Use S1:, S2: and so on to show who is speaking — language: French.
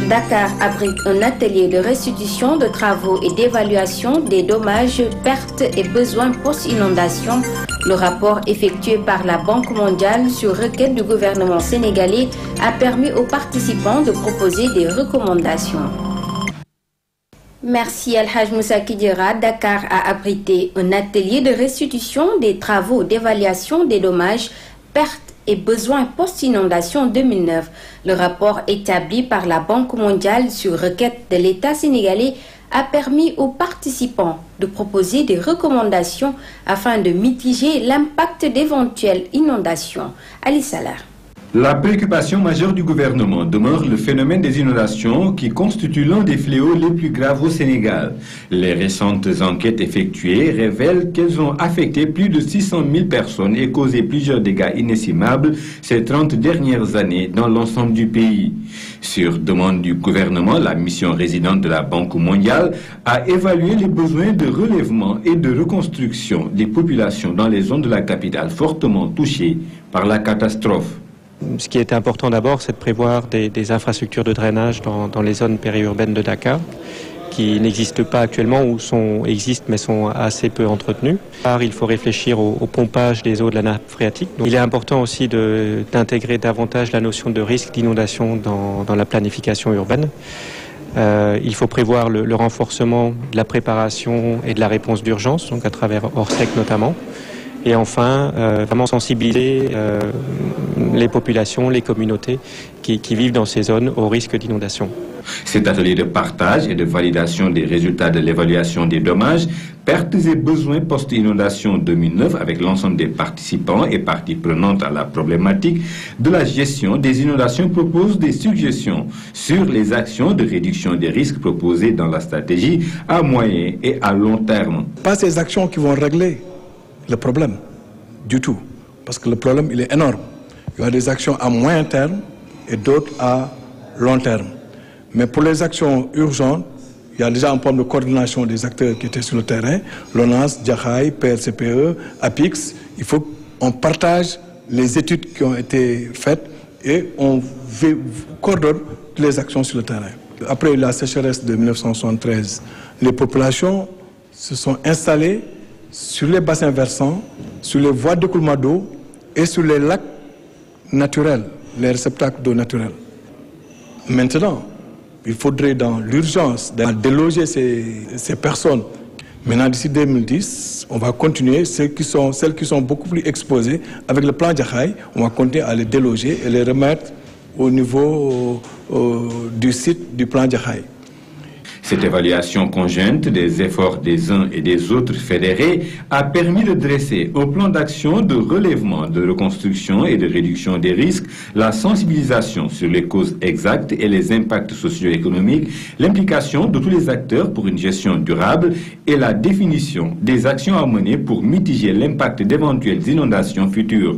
S1: Dakar abrite un atelier de restitution de travaux et d'évaluation des dommages, pertes et besoins post-inondation. Le rapport effectué par la Banque mondiale sur requête du gouvernement sénégalais a permis aux participants de proposer des recommandations. Merci Al-Haj Moussa Kidira. Dakar a abrité un atelier de restitution des travaux d'évaluation des dommages, pertes et besoins post-inondation 2009. Le rapport établi par la Banque mondiale sur requête de l'État sénégalais a permis aux participants de proposer des recommandations afin de mitiger l'impact d'éventuelles inondations. Ali Salah.
S2: La préoccupation majeure du gouvernement demeure le phénomène des inondations qui constitue l'un des fléaux les plus graves au Sénégal. Les récentes enquêtes effectuées révèlent qu'elles ont affecté plus de 600 000 personnes et causé plusieurs dégâts inestimables ces 30 dernières années dans l'ensemble du pays. Sur demande du gouvernement, la mission résidente de la Banque mondiale a évalué les besoins de relèvement et de reconstruction des populations dans les zones de la capitale fortement touchées par la catastrophe.
S3: Ce qui est important d'abord, c'est de prévoir des infrastructures de drainage dans les zones périurbaines de Dakar, qui n'existent pas actuellement ou existent mais sont assez peu entretenues. Il faut réfléchir au pompage des eaux de la nappe phréatique. Donc, il est important aussi d'intégrer davantage la notion de risque d'inondation dans la planification urbaine. Il faut prévoir le renforcement de la préparation et de la réponse d'urgence, donc à travers Orsec notamment. Et enfin, vraiment sensibiliser les populations, les communautés qui vivent dans ces zones au risque d'inondation.
S2: Cet atelier de partage et de validation des résultats de l'évaluation des dommages, pertes et besoins post-inondation 2009 avec l'ensemble des participants et parties prenantes à la problématique de la gestion des inondations propose des suggestions sur les actions de réduction des risques proposées dans la stratégie à moyen et à long terme.
S4: Pas ces actions qui vont régler le problème du tout, parce que le problème il est énorme. Il y a des actions à moyen terme et d'autres à long terme. Mais pour les actions urgentes, il y a déjà un problème de coordination des acteurs qui étaient sur le terrain, l'ONAS, Djahaï, PRCPE, APIX. Il faut qu'on partage les études qui ont été faites et on coordonne les actions sur le terrain. Après la sécheresse de 1973, les populations se sont installées sur les bassins versants, sur les voies d'écoulement d'eau et sur les lacs naturels, les réceptacles d'eau naturels. Maintenant, il faudrait dans l'urgence déloger ces personnes. Maintenant, d'ici 2010, on va continuer. Celles qui sont beaucoup plus exposées, avec le plan Djahaï, on va continuer à les déloger et les remettre au niveau du site du plan Djahaï.
S2: Cette évaluation conjointe des efforts des uns et des autres fédérés a permis de dresser au plan d'action de relèvement, de reconstruction et de réduction des risques, la sensibilisation sur les causes exactes et les impacts socio-économiques, l'implication de tous les acteurs pour une gestion durable et la définition des actions à mener pour mitiger l'impact d'éventuelles inondations futures.